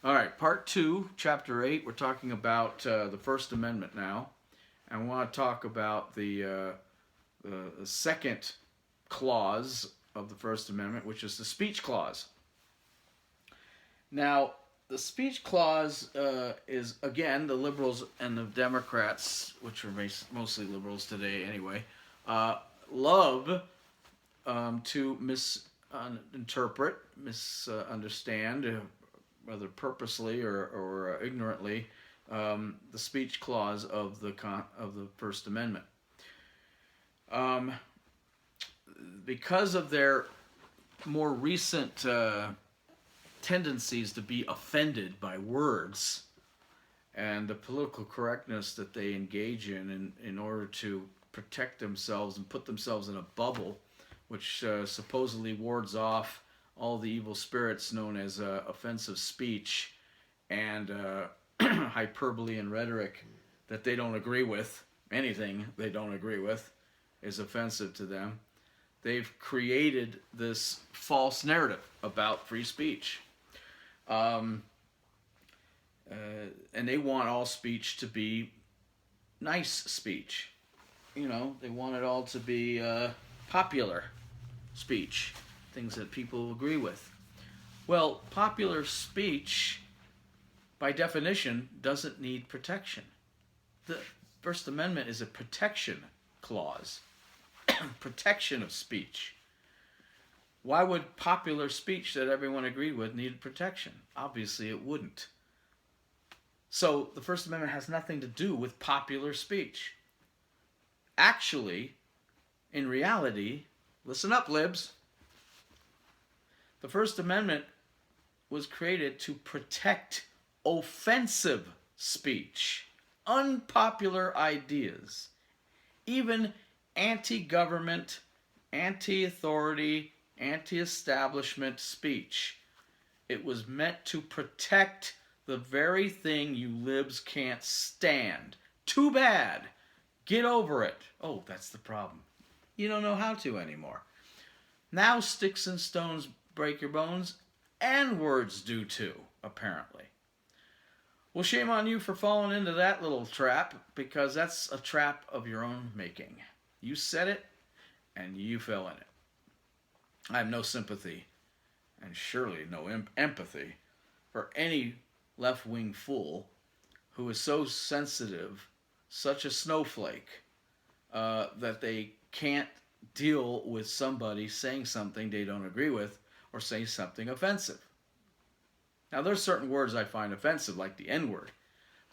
All right, part 2, chapter 8. We're talking about the First Amendment now. And we want to talk about the second clause of the First Amendment, which is the speech clause. Now, the speech clause is, again, the liberals and the Democrats, which are mostly liberals today anyway, love to misinterpret, misunderstand, whether purposely or ignorantly, the speech clause of the First Amendment. Because of their more recent tendencies to be offended by words and the political correctness that they engage in order to protect themselves and put themselves in a bubble, which supposedly wards off all the evil spirits known as offensive speech and hyperbole and rhetoric that they don't agree with. Anything they don't agree with is offensive to them. They've created this false narrative about free speech. And they want all speech to be nice speech. You know, they want it all to be popular speech, things that people agree with. Well, popular speech, by definition, doesn't need protection. The First Amendment is a protection clause, protection of speech. Why would popular speech that everyone agreed with need protection? Obviously, it wouldn't. So the First Amendment has nothing to do with popular speech. Actually, in reality, listen up, libs. The First Amendment was created to protect offensive speech, unpopular ideas, even anti-government, anti-authority, anti-establishment speech. It was meant to protect the very thing you libs can't stand. Too bad. Get over it. Oh, that's the problem. You don't know how to anymore. Now sticks and stones break your bones, and words do too, apparently. Well, shame on you for falling into that little trap, because that's a trap of your own making. You set it, and you fell in it. I have no sympathy, and surely no empathy, for any left-wing fool who is so sensitive, such a snowflake, that they can't deal with somebody saying something they don't agree with or say something offensive. Now, there's certain words I find offensive, like the N-word,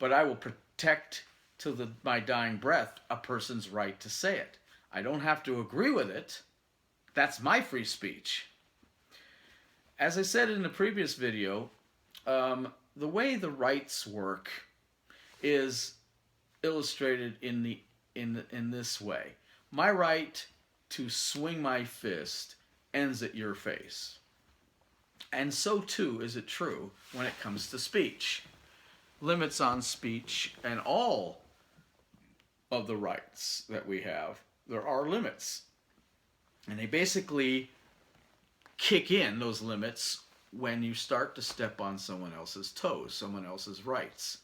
but I will protect to my dying breath a person's right to say it. I don't have to agree with it. That's my free speech. As I said in the previous video, the way the rights work is illustrated in this way. My right to swing my fist ends at your face. And so too is it true when it comes to speech. Limits on speech and all of the rights that we have, there are limits. And they basically kick in, those limits, when you start to step on someone else's toes, someone else's rights.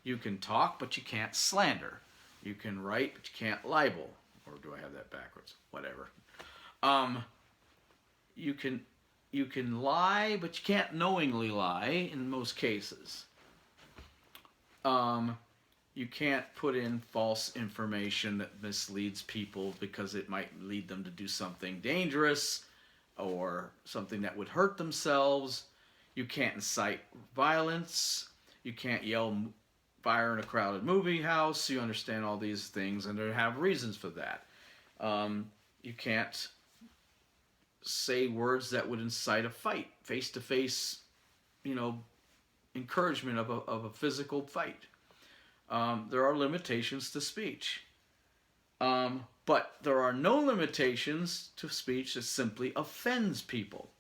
You can talk, but you can't slander. You can write, but you can't libel. Or do I have that backwards? Whatever. You can lie, but you can't knowingly lie in most cases. You can't put in false information that misleads people because it might lead them to do something dangerous or something that would hurt themselves. You can't incite violence. You can't yell fire in a crowded movie house. You understand all these things, and they have reasons for that. You can't say words that would incite a fight, face-to-face, encouragement of a physical fight. There are limitations to speech. But there are no limitations to speech that simply offends people.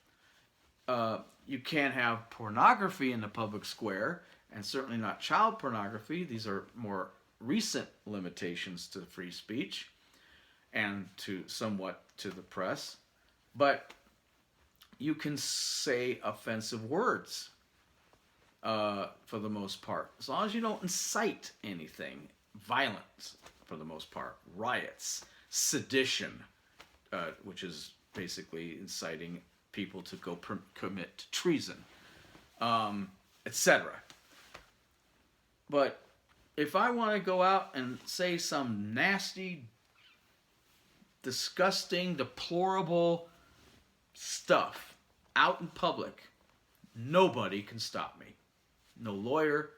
You can't have pornography in the public square, and certainly not child pornography. These are more recent limitations to free speech and to somewhat to the press. But you can say offensive words. for the most part. As long as you don't incite anything, violence for the most part, riots, sedition, which is basically inciting people to go commit treason, etc. But if I want to go out and say some nasty, disgusting, deplorable stuff out in public, nobody can stop me. No lawyer,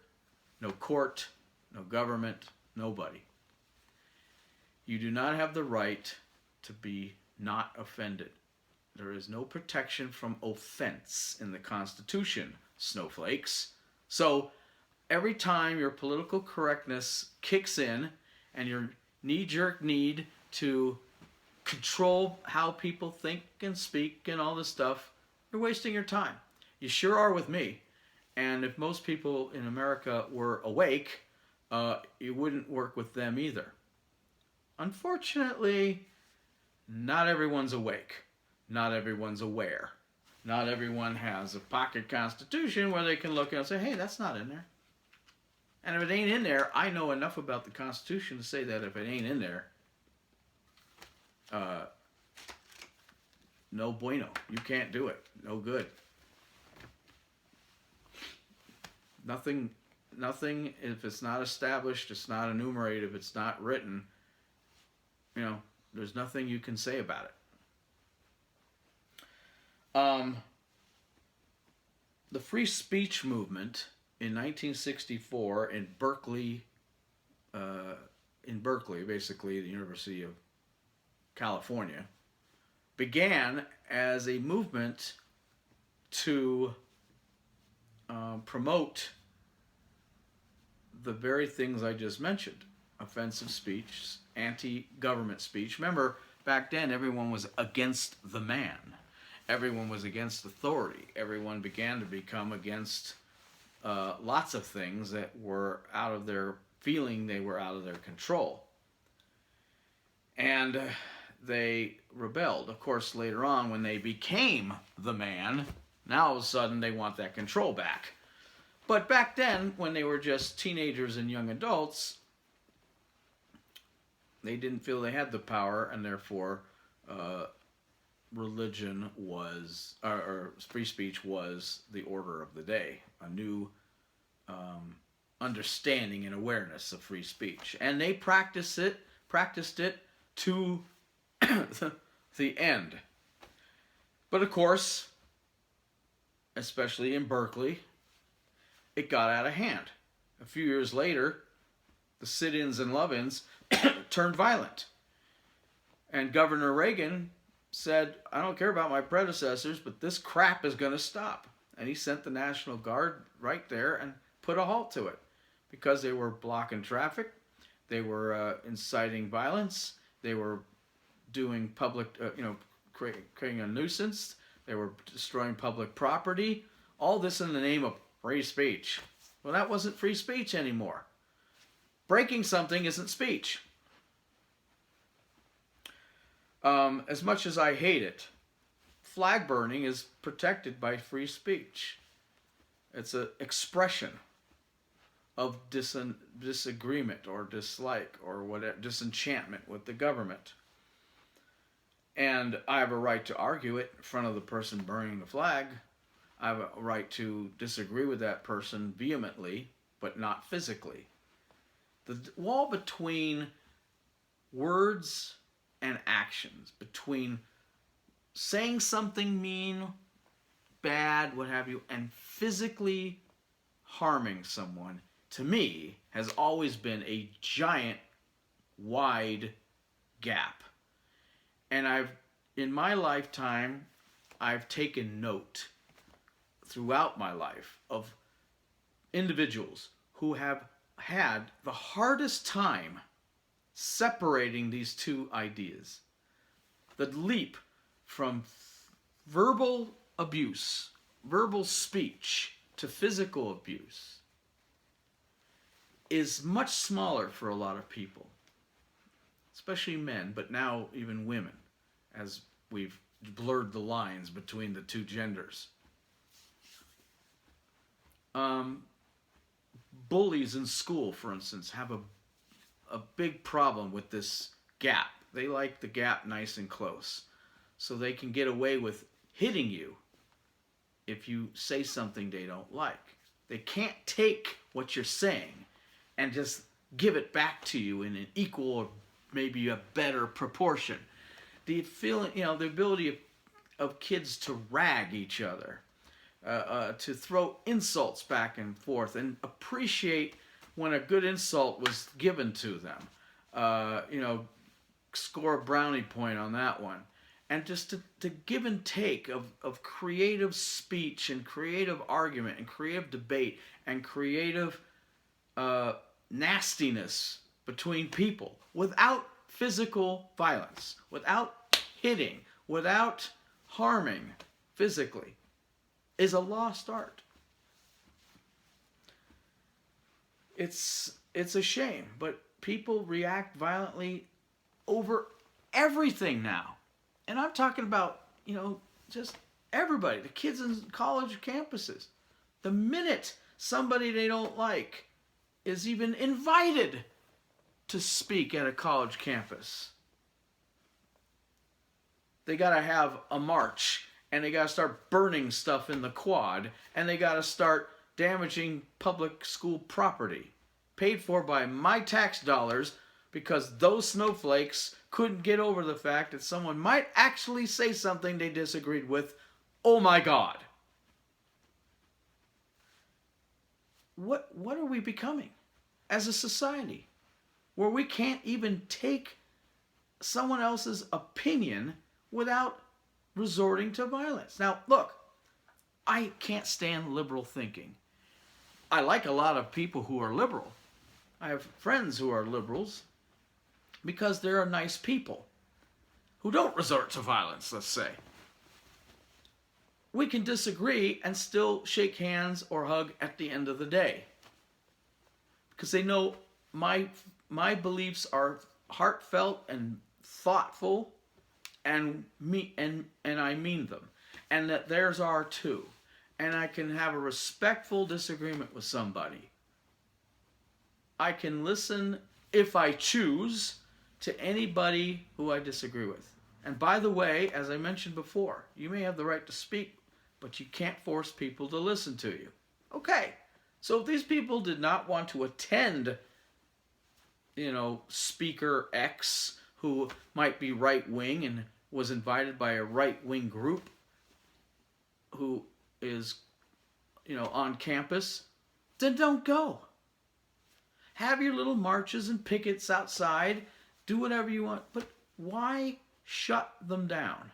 no court, no government, nobody. You do not have the right to be not offended. There is no protection from offense in the Constitution, snowflakes. So every time your political correctness kicks in and your knee-jerk need to control how people think and speak and all this stuff, you're wasting your time. You sure are with me. And if most people in America were awake, you wouldn't work with them either. Unfortunately, not everyone's awake. Not everyone's aware. Not everyone has a pocket constitution where they can look and say, hey, that's not in there. And if it ain't in there, I know enough about the Constitution to say that if it ain't in there, no bueno. You can't do it. No good. Nothing, if it's not established, it's not enumerated, if it's not written, there's nothing you can say about it. The free speech movement in 1964 in Berkeley, basically the University of California, began as a movement to promote the very things I just mentioned. Offensive speech, anti-government speech. Remember, back then everyone was against the man. Everyone was against authority. Everyone began to become against lots of things that were out of their feeling, they were out of their control. And they rebelled. Of course, later on, when they became the man, now all of a sudden they want that control back. But back then, when they were just teenagers and young adults, they didn't feel they had the power, and therefore religion was, or free speech was the order of the day. A new understanding and awareness of free speech. And they practiced it to the end. But of course, especially in Berkeley, it got out of hand. A few years later, the sit-ins and love-ins turned violent. And Governor Reagan said, I don't care about my predecessors, but this crap is going to stop. And he sent the National Guard right there and put a halt to it because they were blocking traffic, they were inciting violence, they were doing public, creating a nuisance, they were destroying public property, all this in the name of free speech. Well, that wasn't free speech anymore. Breaking something isn't speech. As much as I hate it, flag burning is protected by free speech. It's an expression of disagreement or dislike or whatever, disenchantment with the government. And I have a right to argue it in front of the person burning the flag. I have a right to disagree with that person vehemently, but not physically. The wall between words and actions, between saying something mean, bad, what have you, and physically harming someone, to me, has always been a giant, wide gap. And in my lifetime, I've taken note throughout my life of individuals who have had the hardest time separating these two ideas. The leap from verbal abuse, verbal speech, to physical abuse is much smaller for a lot of people, especially men, but now even women, as we've blurred the lines between the two genders. Um, Bullies in school, for instance, have a big problem with this gap. They like the gap nice and close, so they can get away with hitting you if you say something they don't like. They can't take what you're saying and just give it back to you in an equal or maybe a better proportion. The feeling, the ability of kids to rag each other, to throw insults back and forth, and appreciate when a good insult was given to them. Score a brownie point on that one. And just to give and take of creative speech and creative argument and creative debate and creative nastiness between people without physical violence, without hitting, without harming physically, is a lost art. It's a shame, but people react violently over everything now. And I'm talking about, just everybody, the kids in college campuses. The minute somebody they don't like is even invited to speak at a college campus, they got to have a march, and they got to start burning stuff in the quad, and they got to start damaging public school property paid for by my tax dollars, because those snowflakes couldn't get over the fact that someone might actually say something they disagreed with. Oh my God. What are we becoming as a society where we can't even take someone else's opinion without resorting to violence? Now, look, I can't stand liberal thinking. I like a lot of people who are liberal. I have friends who are liberals because they're nice people who don't resort to violence, let's say. We can disagree and still shake hands or hug at the end of the day, because they know my beliefs are heartfelt and thoughtful, and I mean them, and that theirs are too, and I can have a respectful disagreement with somebody. I can listen, if I choose, to anybody who I disagree with. And by the way, as I mentioned before, you may have the right to speak, but you can't force people to listen to you. Okay, so if these people did not want to attend, speaker X, who might be right-wing and was invited by a right-wing group who is, on campus, then don't go. Have your little marches and pickets outside. Do whatever you want, but why shut them down?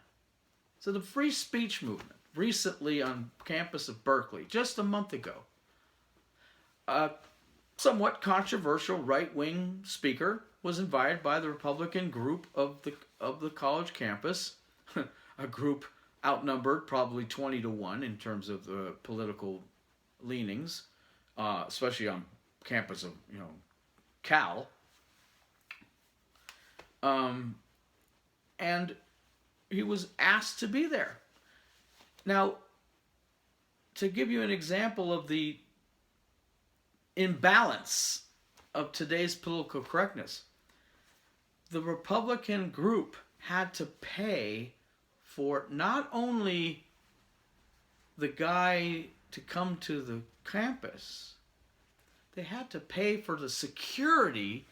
So the free speech movement, recently on campus of Berkeley, just a month ago, a somewhat controversial right-wing speaker was invited by the Republican group of the college campus, a group outnumbered probably 20-1 in terms of the political leanings, especially on campus of Cal. And he was asked to be there. Now, to give you an example of the imbalance of today's political correctness, the Republican group had to pay for not only the guy to come to the campus, they had to pay for the security,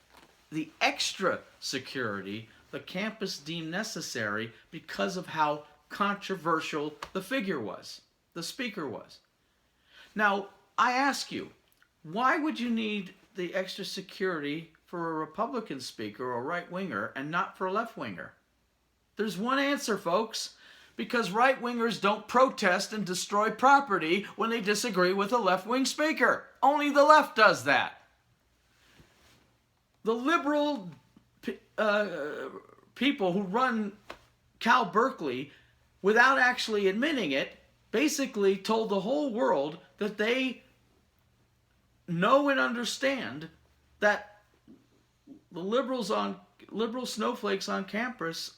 the extra security the campus deemed necessary because of how controversial the figure was, the speaker was. Now, I ask you, why would you need the extra security for a Republican speaker or a right-winger and not for a left-winger? There's one answer, folks. Because right-wingers don't protest and destroy property when they disagree with a left-wing speaker. Only the left does that. The liberal people who run Cal Berkeley, without actually admitting it, basically told the whole world that they know and understand that the liberal snowflakes on campus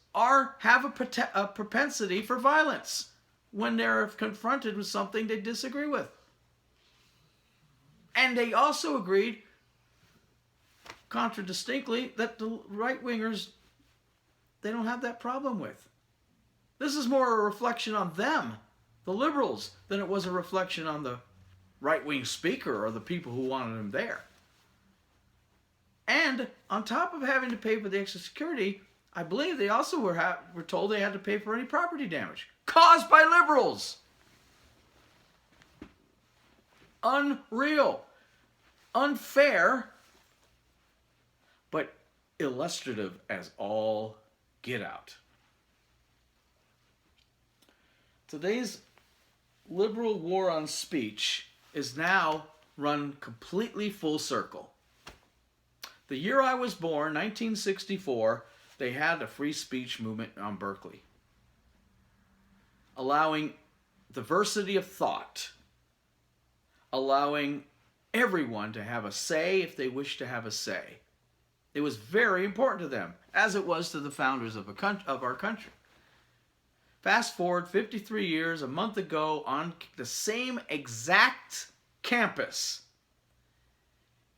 have a propensity for violence when they're confronted with something they disagree with. And they also agreed, contradistinctly, that the right-wingers, they don't have that problem with. This is more a reflection on them, the liberals, than it was a reflection on the right-wing speaker or the people who wanted him there. And on top of having to pay for the extra security, I believe they also were told they had to pay for any property damage caused by liberals. Unreal. Unfair, but illustrative as all get out. Today's liberal war on speech is now run completely full circle. The year I was born, 1964, they had a free speech movement on Berkeley, allowing diversity of thought, allowing everyone to have a say if they wish to have a say. It was very important to them, as it was to the founders of our country. Fast forward 53 years, a month ago, on the same exact campus,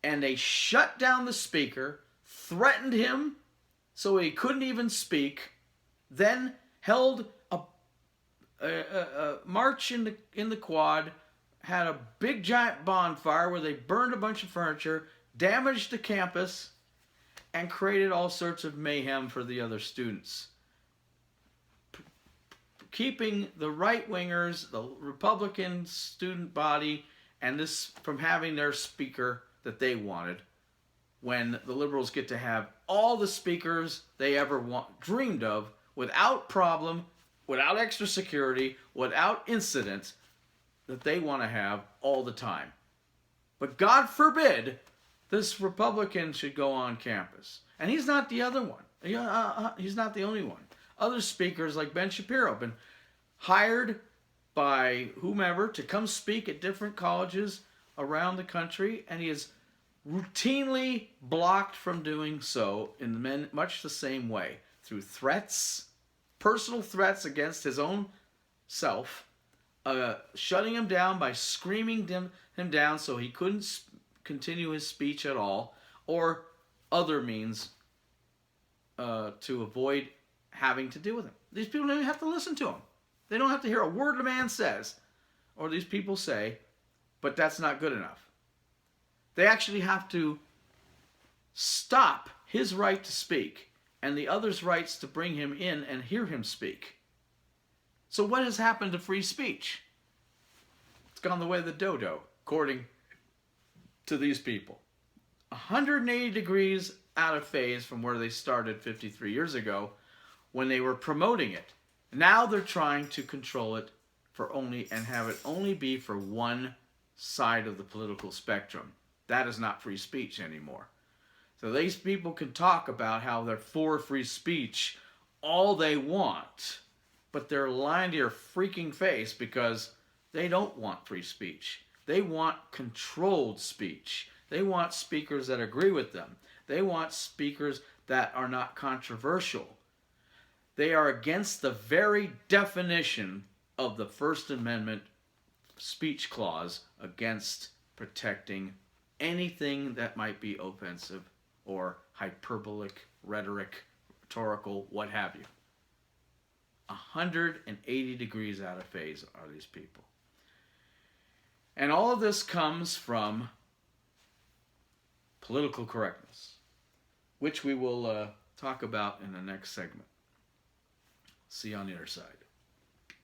and they shut down the speaker, threatened him so he couldn't even speak, then held a march in the quad, had a big giant bonfire where they burned a bunch of furniture, damaged the campus, and created all sorts of mayhem for the other students. Keeping the right-wingers, the Republican student body, and this from having their speaker that they wanted, when the liberals get to have all the speakers they ever dreamed of, without problem, without extra security, without incident, that they want to have all the time. But God forbid this Republican should go on campus. And he's not the other one. He's not the only one. Other speakers like Ben Shapiro have been hired by whomever to come speak at different colleges around the country, and he is routinely blocked from doing so in much the same way, through threats, personal threats against his own self, shutting him down by screaming him down so he couldn't continue his speech at all, or other means to avoid having to deal with him. These people don't even have to listen to him. They don't have to hear a word the man says, or these people say, but that's not good enough. They actually have to stop his right to speak and the others' rights to bring him in and hear him speak. So what has happened to free speech? It's gone the way of the dodo, according to these people. 180 degrees out of phase from where they started 53 years ago when they were promoting it. Now they're trying to control it and have it only be for one side of the political spectrum. That is not free speech anymore. So these people can talk about how they're for free speech all they want, but they're lying to your freaking face because they don't want free speech. They want controlled speech. They want speakers that agree with them. They want speakers that are not controversial. They are against the very definition of the First Amendment speech clause against protecting anything that might be offensive or hyperbolic, rhetorical, what have you. 180 degrees out of phase are these people. And all of this comes from political correctness, which we will talk about in the next segment. See you on the other side.